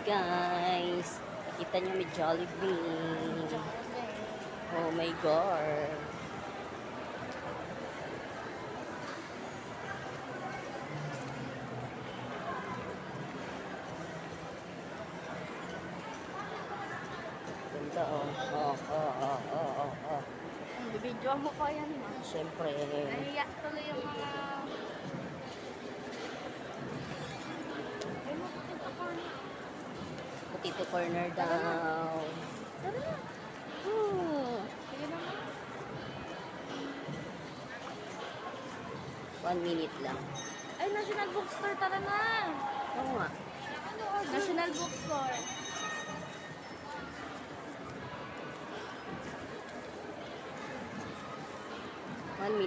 guys. Kita nyo may Jollibee. Oh my God. Ganda oh. Video mo pa yan, ma. Siyempre. Nahiya tuloy yung mga... Ay, mapupunta ka na. Potato corner daw. Tara na. Sige naman. 1 minute lang. Ay, National Bookstore, tara na. Oo nga. National Bookstore. 1 minute.